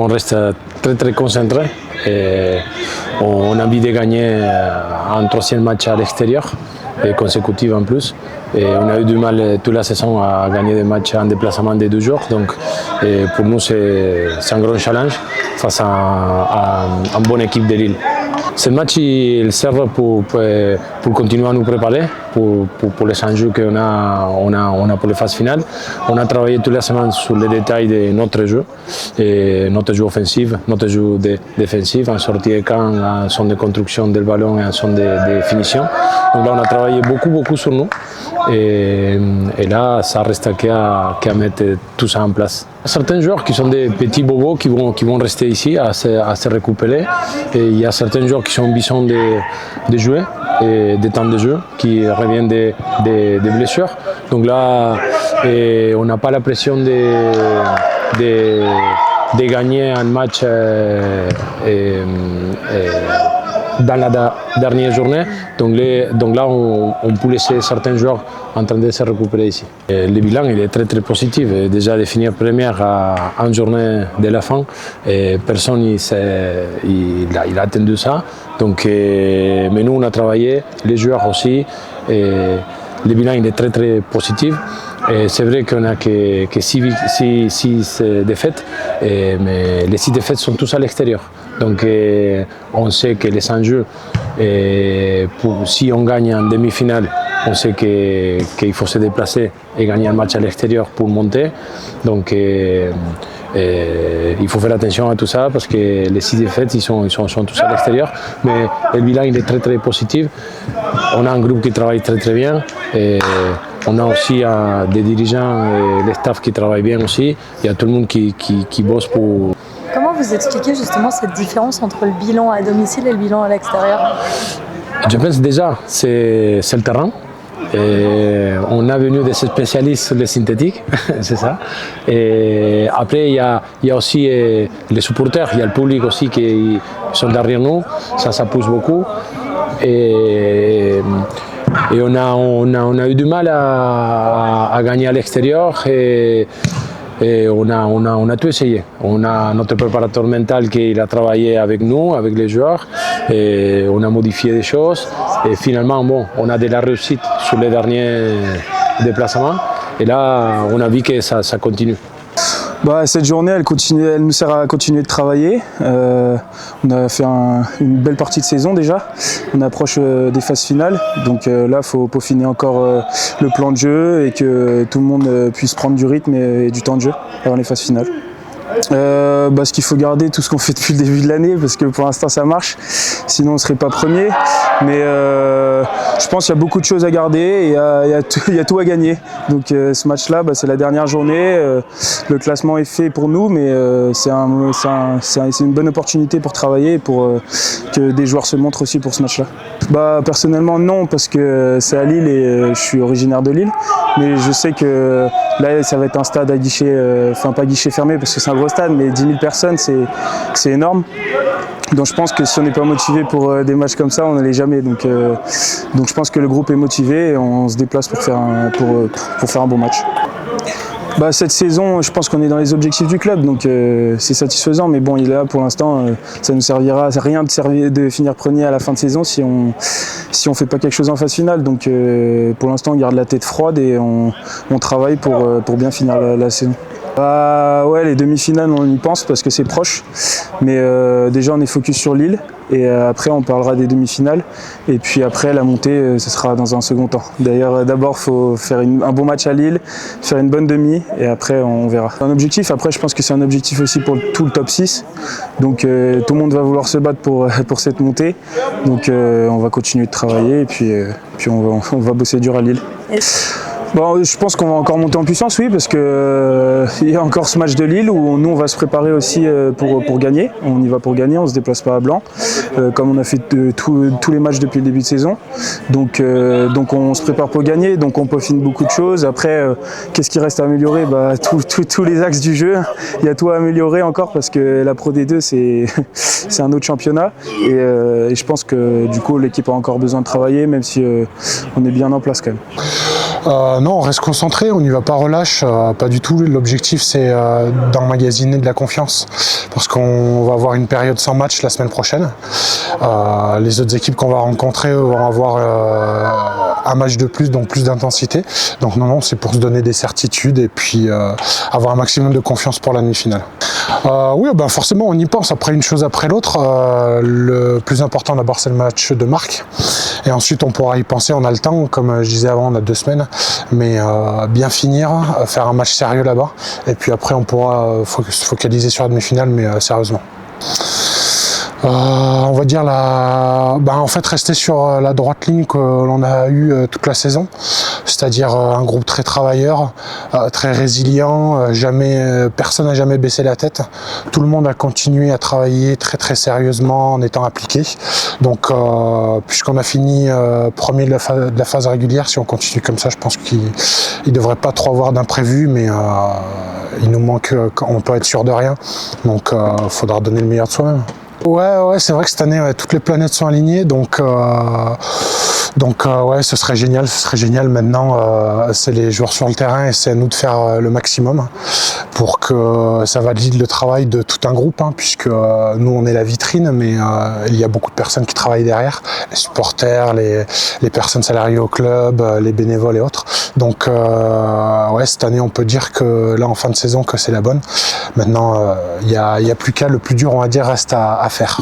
on reste très concentré. Et on a envie de gagner un troisième match à l'extérieur, et consécutif en plus. Et on a eu du mal toute la saison à gagner des matchs en déplacement de 2 jours. Donc pour nous, c'est un grand challenge face à une bonne équipe de Lille. Ce match il sert pour continuer à nous préparer pour les enjeux qu'on a pour les phases finales. On a travaillé toute la semaine sur les détails de notre jeu offensif, notre jeu défensif, en sortie de camp, en zone de construction du ballon et en zone de finition. Donc là, on a travaillé beaucoup sur nous. Et là, ça reste qu'à mettre tout ça en place. Il y a certains joueurs qui sont des petits bobos qui vont rester ici à se récupérer. Et il y a certains joueurs qui sont ambitions de jouer et des temps de jeu qui reviennent des blessures. Donc là, on n'a pas la pression de gagner un match dans la dernière journée. Donc là, on peut laisser certains joueurs en train de se récupérer ici. Et le bilan il est très positif. Et déjà de finir première à une journée de la fin, et personne il a attendu ça. Donc, mais nous, on a travaillé, les joueurs aussi. Et le bilan il est très positif. Et c'est vrai qu'on n'a que 6 défaites, mais les 6 défaites sont tous à l'extérieur. Donc on sait que les enjeux, si on gagne en demi-finale, on sait qu'il faut se déplacer et gagner un match à l'extérieur pour monter. Donc il faut faire attention à tout ça parce que les 6 défaites ils sont tous à l'extérieur. Mais le bilan il est très positif. On a un groupe qui travaille très bien. Et on a aussi des dirigeants et les staffs qui travaillent bien aussi. Il y a tout le monde qui bosse pour... Comment vous expliquez justement cette différence entre le bilan à domicile et le bilan à l'extérieur? Je pense déjà c'est le terrain. Et on a venu des spécialistes sur les synthétiques, c'est ça. Et après, il y a aussi les supporters, il y a le public aussi qui sont derrière nous, ça pousse beaucoup. Et on a eu du mal à gagner à l'extérieur et on a tout essayé. On a notre préparateur mental qui a travaillé avec nous, avec les joueurs, et on a modifié des choses. Et finalement, on a de la réussite sur les derniers déplacements. Et là, on a vu que ça continue. Cette journée, elle nous sert à continuer de travailler. On a fait une belle partie de saison déjà. On approche des phases finales. Donc là, il faut peaufiner encore le plan de jeu et que tout le monde puisse prendre du rythme et du temps de jeu avant les phases finales. Ce qu'il faut garder, tout ce qu'on fait depuis le début de l'année, parce que pour l'instant ça marche, sinon on ne serait pas premier. Mais je pense qu'il y a beaucoup de choses à garder et il y a tout à gagner. Donc ce match-là, c'est la dernière journée. Le classement est fait pour nous, mais c'est une bonne opportunité pour travailler et pour que des joueurs se montrent aussi pour ce match-là. Personnellement non, parce que c'est à Lille et je suis originaire de Lille. Mais je sais que là ça va être un stade à guichet, pas guichet fermé parce que c'est un gros stade, mais 10 000 personnes c'est énorme. Donc je pense que si on n'est pas motivé pour des matchs comme ça, on n'allait jamais. Donc je pense que le groupe est motivé et on se déplace pour faire un bon match. Cette saison, je pense qu'on est dans les objectifs du club, donc c'est satisfaisant. Mais bon, il est là pour l'instant, ça ne nous servira à rien de finir premier à la fin de saison si on fait pas quelque chose en phase finale. Donc pour l'instant, on garde la tête froide et on travaille pour bien finir la saison. Les demi-finales, on y pense parce que c'est proche. Mais déjà, on est focus sur Lille. Et après, on parlera des demi-finales. Et puis après, la montée, ce sera dans un second temps. D'ailleurs, d'abord, il faut faire un bon match à Lille, faire une bonne demi, et après, on verra. Un objectif, après, je pense que c'est un objectif aussi pour tout le top 6. Donc, tout le monde va vouloir se battre pour cette montée. Donc, on va continuer de travailler et puis on va bosser dur à Lille. Je pense qu'on va encore monter en puissance, oui, parce que il y a encore ce match de Lille où nous on va se préparer aussi pour gagner. On y va pour gagner, on se déplace pas à blanc, comme on a fait tous les matchs depuis le début de saison. Donc on se prépare pour gagner, donc on peaufine beaucoup de choses. Après, qu'est-ce qui reste à améliorer? Tous les axes du jeu, il y a tout à améliorer encore parce que la Pro D2 c'est un autre championnat et je pense que du coup l'équipe a encore besoin de travailler, même si on est bien en place quand même. Non, on reste concentré, on n'y va pas relâche, pas du tout. L'objectif c'est d'emmagasiner de la confiance parce qu'on va avoir une période sans match la semaine prochaine. Les autres équipes qu'on va rencontrer vont avoir un match de plus, donc plus d'intensité. Donc non, c'est pour se donner des certitudes et puis avoir un maximum de confiance pour la demi-finale. Oui, ben forcément on y pense, après une chose après l'autre. Le plus important d'abord c'est le match de marque et ensuite on pourra y penser, on a le temps, comme je disais avant, on a 2 semaines, mais bien finir, faire un match sérieux là-bas et puis après on pourra se focaliser sur la demi-finale, mais sérieusement. On va dire en fait rester sur la droite ligne que l'on a eue toute la saison, c'est-à-dire un groupe très travailleur, très résilient, personne n'a jamais baissé la tête, tout le monde a continué à travailler très très sérieusement en étant appliqué. Donc puisqu'on a fini premier de la phase régulière, si on continue comme ça, je pense qu'il ne devrait pas trop avoir d'imprévus, mais il nous manque, on peut être sûr de rien, donc il faudra donner le meilleur de soi-même. Ouais, c'est vrai que cette année, toutes les planètes sont alignées, donc ouais, ce serait génial. Maintenant, c'est les joueurs sur le terrain et c'est à nous de faire le maximum pour que ça valide le travail de tout un groupe, puisque nous, on est la vitrine, mais il y a beaucoup de personnes qui travaillent derrière, les supporters, les personnes salariées au club, les bénévoles et autres. Donc, ouais, cette année, on peut dire que là, en fin de saison, que c'est la bonne. Maintenant, il y a plus qu'à, le plus dur, on va dire, reste à faire.